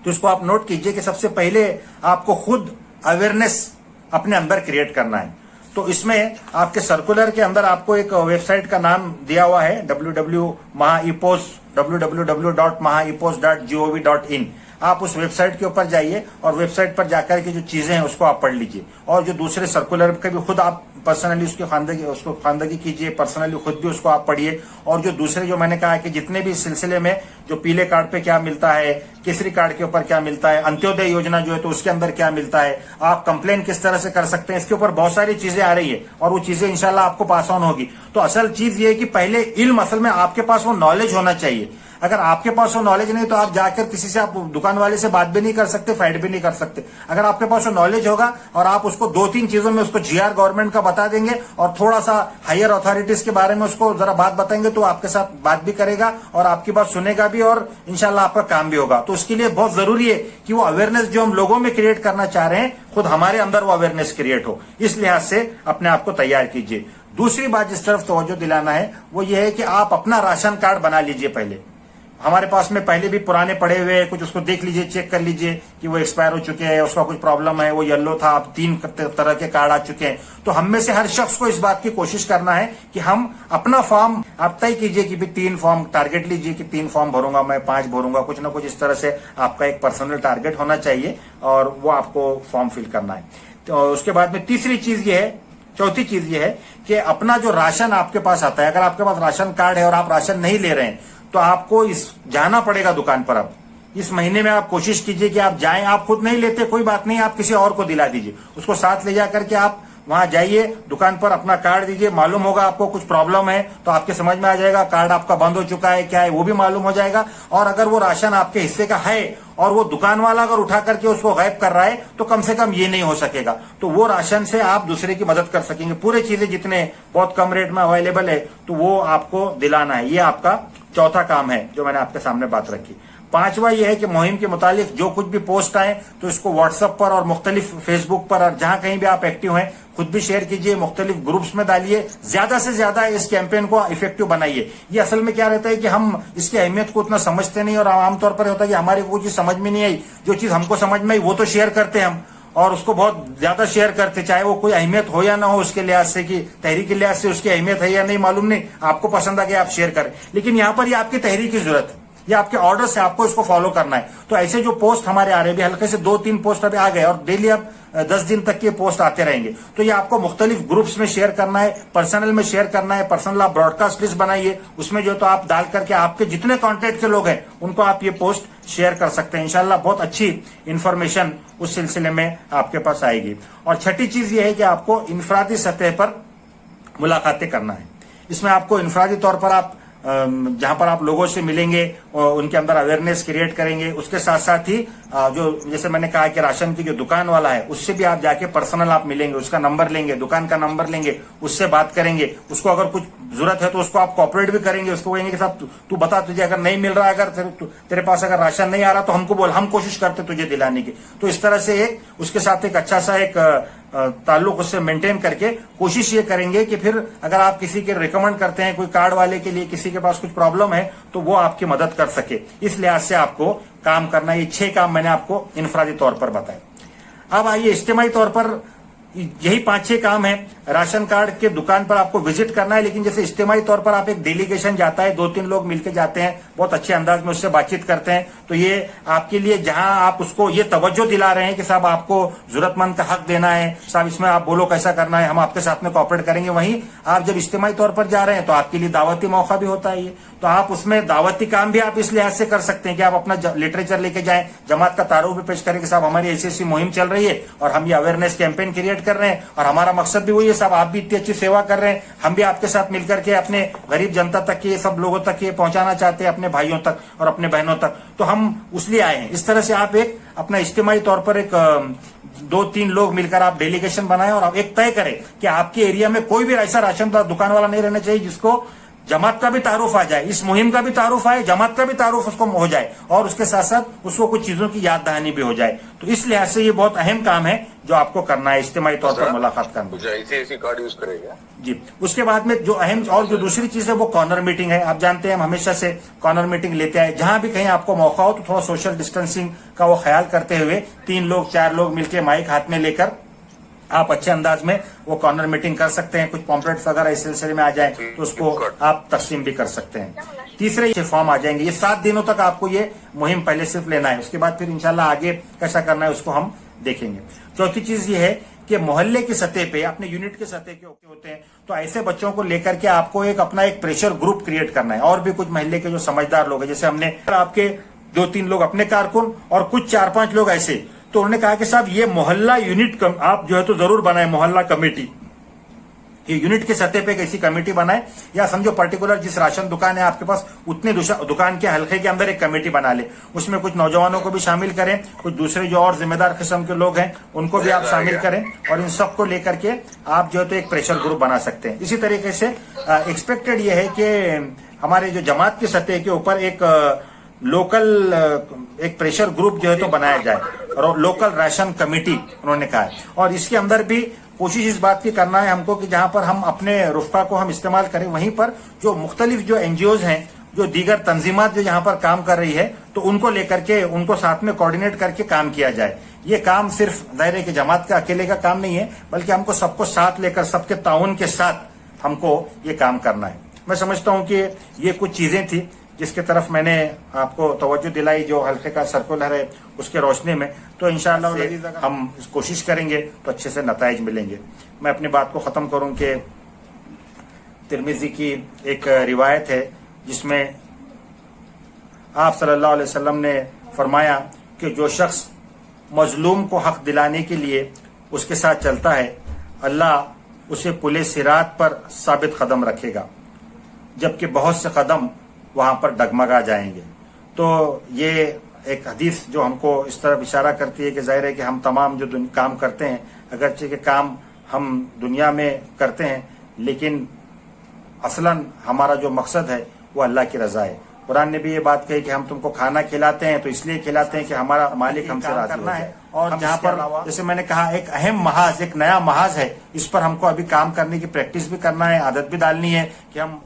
तो इसको आप नोट कीजिए कि सबसे पहले आपको खुद अवेयरनेस अपने अंदर क्रिएट करना है। तो इसमें आपके सर्कुलर के अंदर आपको एक वेबसाइट का नाम दिया हुआ है www.mahaepos.gov.in। आप उस वेबसाइट के ऊपर जाइए और वेबसाइट पर जाकर के जो चीजें हैं उसको आप पढ़ लीजिए, और जो दूसरे सर्कुलर के भी खुद आप पर्सनली उसको खानदगी कीजिए, पर्सनली खुद भी उसको आप पढ़िए। और जो दूसरे जो मैंने कहा है कि जितने भी सिलसिले में जो पीले कार्ड पे क्या मिलता है, केसरी कार्ड के ऊपर क्या मिलता है, अंत्योदय योजना जो है तो उसके अंदर क्या मिलता है, आप कंप्लेन किस तरह से कर सकते हैं, इसके ऊपर बहुत सारी चीजें आ रही है और वो चीजें इंशाल्लाह आपको पास ऑन होगी। तो असल चीज ये है कि पहले इल्म, असल में आपके पास वो नॉलेज होना चाहिए। अगर आपके पास वो नॉलेज नहीं तो आप जाकर किसी से, आप दुकान वाले से बात भी नहीं कर सकते, फाइट भी नहीं कर सकते। अगर आपके पास वो नॉलेज होगा और आप उसको 2-3 चीजों में उसको जीआर गवर्नमेंट का बता देंगे और थोड़ा सा हायर अथॉरिटीज के बारे में उसको जरा बात बताएंगे तो आपके साथ बात भी करेगा और आपकी बात सुनेगा भी और इंशाल्लाह आपका काम भी होगा। तो उसके लिए बहुत जरूरी है कि वो अवेयरनेस जो हम लोगों में क्रिएट करना चाह रहे हैं, खुद हमारे अंदर वो अवेयरनेस क्रिएट हो। इस लिहाज से अपने आप को तैयार कीजिए। दूसरी बात जिस तरफ तवज्जो दिलाना है वो ये है कि आप अपना राशन कार्ड बना लीजिए। पहले हमारे पास में पहले भी पुराने पड़े हुए हैं, कुछ उसको देख लीजिए, चेक कर लीजिए कि वो एक्सपायर हो चुके हैं, उसका कुछ प्रॉब्लम है, वो येलो था, अब 3 तरह के कार्ड आ चुके हैं। तो हम में से हर शख्स को इस बात की कोशिश करना है कि हम अपना फॉर्म आप तय कीजिए कि भी 3 फॉर्म टारगेट लीजिए कि 3 फॉर्म भरूंगा मैं, 5 भरूंगा, कुछ ना कुछ इस तरह से आपका एक पर्सनल टारगेट होना चाहिए और वो आपको फॉर्म फिल करना है। तो उसके बाद में तीसरी चीज ये है, चौथी चीज ये है कि अपना जो राशन आपके पास आता है, अगर आपके पास राशन कार्ड है और आप राशन नहीं ले रहे हैं तो आपको जाना पड़ेगा दुकान पर। अब इस महीने में आप कोशिश कीजिए कि आप जाएं, आप खुद नहीं लेते कोई बात नहीं, आप किसी और को दिला दीजिए, उसको साथ ले जाकर के आप वहां जाइए, दुकान पर अपना कार्ड दीजिए। मालूम होगा आपको कुछ प्रॉब्लम है तो आपके समझ में आ जाएगा, कार्ड आपका बंद हो चुका है क्या है वो भी मालूम हो जाएगा। और अगर वो राशन आपके हिस्से का है और वो दुकान वाला अगर उठा करके उसको गायब कर रहा है तो कम से कम ये नहीं हो सकेगा, तो वो राशन से आप दूसरे की मदद कर सकेंगे। पूरे चीजें जितने बहुत कम रेट में अवेलेबल है तो वो आपको दिलाना है। ये आपका चौथा काम है जो मैंने आपके सामने बात रखी। पांचवा ये है कि मुहिम के मुतालिक जो कुछ भी पोस्ट आए तो इसको व्हाट्सएप पर और मुख्तलिफ फेसबुक पर और जहां कहीं भी आप एक्टिव हैं खुद भी शेयर कीजिए, मुख्तलिफ ग्रुप्स में डालिए, ज्यादा से ज्यादा इस कैंपेन को इफेक्टिव बनाइए। ये असल में क्या रहता है कि हम इसकी अहमियत को उतना समझते नहीं और आमतौर पर होता है कि हमारे वो चीज समझ में नहीं आई, जो चीज हमको समझ में आई वो तो शेयर करते हैं हम और उसको बहुत ज्यादा शेयर करते, चाहे वो कोई अहमियत हो या ना हो, उसके लिहाज से कि तहरीक के लिहाज से उसकी अहमियत है या नहीं मालूम नहीं, आपको पसंद आ गया आप शेयर करें, लेकिन यहाँ पर ये आपकी तहरीक की जरूरत है, ये आपके ऑर्डर से आपको इसको फॉलो करना है। तो ऐसे जो पोस्ट हमारे आ रहे हैं, हल्के से 2-3 पोस्ट अभी आ गए और डेली अब 10 दिन तक के पोस्ट आते रहेंगे, तो ये आपको मुख्तलिफ ग्रुप्स में शेयर करना है, पर्सनल में शेयर करना है। पर्सनल आप ब्रॉडकास्ट लिस्ट बनाइए, उसमें जो तो आप डाल करके आपके जितने कॉन्टेक्ट के लोग हैं उनको आप ये पोस्ट शेयर कर सकते हैं। इंशाल्लाह बहुत अच्छी इंफॉर्मेशन उस सिलसिले में आपके पास आएगी। और छठी चीज ये है कि आपको इनफरादी सतह पर मुलाकातें करना है। इसमें आपको इनफरादी तौर पर आप जहां पर आप लोगों से मिलेंगे और उनके अंदर अवेयरनेस क्रिएट करेंगे, उसके साथ साथ ही जो जैसे मैंने कहा कि राशन की जो दुकान वाला है उससे भी आप जाके पर्सनल आप मिलेंगे, उसका नंबर लेंगे, दुकान का नंबर लेंगे, उससे बात करेंगे, उसको अगर कुछ जरूरत है तो उसको आप कॉपरेट भी करेंगे, उसको कहेंगे कि साहब तू बता, तुझे अगर नहीं मिल रहा है, अगर तेरे पास अगर राशन नहीं आ रहा तो हमको बोल, हम कोशिश करते तुझे दिलाने की। तो इस तरह से एक उसके साथ एक अच्छा सा एक ताल्लुक उससे मेंटेन करके कोशिश ये करेंगे कि फिर अगर आप किसी के रिकमेंड करते हैं कोई कार्ड वाले के लिए, किसी के पास कुछ प्रॉब्लम है तो वो आपकी मदद कर सके। इस लिहाज से आपको काम करना, ये 6 काम मैंने आपको इनफरादी तौर पर बताए। अब आइए इज्तिमाई तौर पर यही 5-6 काम है। राशन कार्ड के दुकान पर आपको विजिट करना है, लेकिन जैसे इज्तिमाई तौर पर आप एक डेलीगेशन जाता है, 2-3 लोग मिलकर जाते हैं, बहुत अच्छे अंदाज में उससे बातचीत करते हैं, तो ये आपके लिए जहां आप उसको ये तवज्जो दिला रहे हैं कि साहब आपको जरूरतमंद का हक देना है, साहब इसमें आप बोलो कैसा करना है, हम आपके साथ में कोऑपरेट करेंगे, वहीं आप जब इज्तिमाई तौर पर जा रहे हैं तो आपके लिए दावती मौका भी होता है ये, तो आप उसमें दावती काम भी आप इस लिहाज से कर सकते हैं कि आप अपना लिटरेचर लेके जाएं, जमात का तारुफ भी पेश करें कि साहब हमारी ऐसी मुहिम चल रही है और हम ये अवेयरनेस कैंपेन क्रिएट कर रहे हैं और हमारा मकसद भी वही है, साहब आप भी इतनी अच्छी सेवा कर रहे हैं, हम भी आपके साथ मिलकर के अपने गरीब जनता तक ये सब लोगों तक ये पहुंचाना चाहते हैं, अपने भाइयों तक और अपने बहनों तक, तो हम उसलिए आए हैं। इस तरह से आप एक अपना इज्तिमाई तौर पर एक 2-3 लोग मिलकर आप डेलीगेशन बनाएं और आप एक तय करें कि आपके एरिया में कोई भी ऐसा राशन दुकान वाला नहीं रहना चाहिए जिसको जमात का भी तारुफ आ जाए, इस मुहिम का भी तारुफ आए, जमात का भी तारुफ उसको हो जाए, और उसके साथ साथ उसको कुछ चीजों की याद दहानी भी हो जाए। तो इस लिहाज से ये बहुत अहम काम है जो आपको करना है, इज्तिमाई तौर पर मुलाकात करना। ऐसी कार्ड यूज करेगा जी। उसके बाद में जो अहम और जो दूसरी चीज है वो कॉर्नर मीटिंग है। आप जानते हैं हम हमेशा से कॉर्नर मीटिंग लेते हैं, जहां भी कहीं आपको मौका हो तो थोड़ा सोशल डिस्टेंसिंग का वो ख्याल करते हुए 3 लोग 4 लोग मिलकर माइक हाथ में लेकर आप अच्छे अंदाज में वो कॉर्नर मीटिंग कर सकते हैं। कुछ पॉम्पलेट्स वगैरह इस सिलसिले में आ जाए तो उसको आप तकसीम भी कर सकते हैं। तीसरे ये फॉर्म आ जाएंगे, ये 7 दिनों तक आपको ये मुहिम पहले सिर्फ लेना है, उसके बाद फिर इंशाल्लाह आगे कैसा करना है उसको हम देखेंगे। चौथी चीज ये है कि मोहल्ले की सतह पे, अपने यूनिट के सतह के होते हैं, तो ऐसे बच्चों को लेकर के आपको एक अपना एक प्रेशर ग्रुप क्रिएट करना है। और भी कुछ मोहल्ले के जो समझदार लोग हैं, जैसे हमने आपके 2-3 लोग अपने कारकुन और कुछ 4-5 लोग ऐसे, तो उन्होंने कहा कि साहब ये मोहल्ला यूनिट आप जो है तो जरूर बनाए, मोहल्ला कमेटी, ये यूनिट के सतह पे कैसी कमेटी बनाए, या समझो पर्टिकुलर जिस राशन दुकान है आपके पास उतने दुकान के हल्के के अंदर एक कमेटी बना ले, उसमें कुछ नौजवानों को भी शामिल करें, कुछ दूसरे जो और जिम्मेदार किस्म के लोग हैं उनको भी आप शामिल करें, और इन सबको लेकर के आप जो है तो एक प्रेशर ग्रुप बना सकते हैं। इसी तरीके से एक्सपेक्टेड ये है कि हमारे जो जमात की सतह के ऊपर एक लोकल एक प्रेशर ग्रुप जो है तो बनाया जाए, और लोकल राशन कमेटी उन्होंने कहा है। और इसके अंदर भी कोशिश इस बात की करना है हमको कि जहां पर हम अपने रुफका को हम इस्तेमाल करें, वहीं पर जो मुख्तलिफ जो एनजीओज हैं, जो दीगर तंजीमात जो यहाँ पर काम कर रही है, तो उनको लेकर के उनको साथ में कोऑर्डिनेट करके काम किया जाए। ये काम सिर्फ दायरे के जमात का अकेले का काम नहीं है, बल्कि हमको सबको साथ लेकर, सबके ताउन के साथ हमको ये काम करना है। मैं समझता हूँ कि ये कुछ चीजें थी जिसके तरफ मैंने आपको तवज्जो दिलाई, जो हल्के का सर्कुलर है उसके रोशनी में, तो इंशाअल्लाह हम कोशिश करेंगे तो अच्छे से नताइज मिलेंगे। मैं अपनी बात को ख़त्म करूं कि तिरमिज़ी की एक रिवायत है जिसमें आप सल्लल्लाहु अलैहि वसल्लम ने फरमाया कि जो शख्स मजलूम को हक दिलाने के लिए उसके साथ चलता है, अल्लाह उसे पुले सिरात पर साबित कदम रखेगा, जबकि बहुत से कदम वहां पर डगमगा जाएंगे। तो ये एक हदीस जो हमको इस तरफ इशारा करती है कि जाहिर है कि हम तमाम जो काम करते हैं, अगरचे के काम हम दुनिया में करते हैं, लेकिन असलन हमारा जो मकसद है वो अल्लाह की रजा है। कुरान ने भी ये बात कही कि हम तुमको खाना खिलाते हैं तो इसलिए खिलाते हैं कि हमारा मालिक हमसे राजी हो जाए। और जहाँ पर जैसे मैंने कहा एक अहम महाज, एक नया महाज है, इस पर हमको अभी काम करने की प्रैक्टिस भी करना है, आदत भी डालनी है कि हम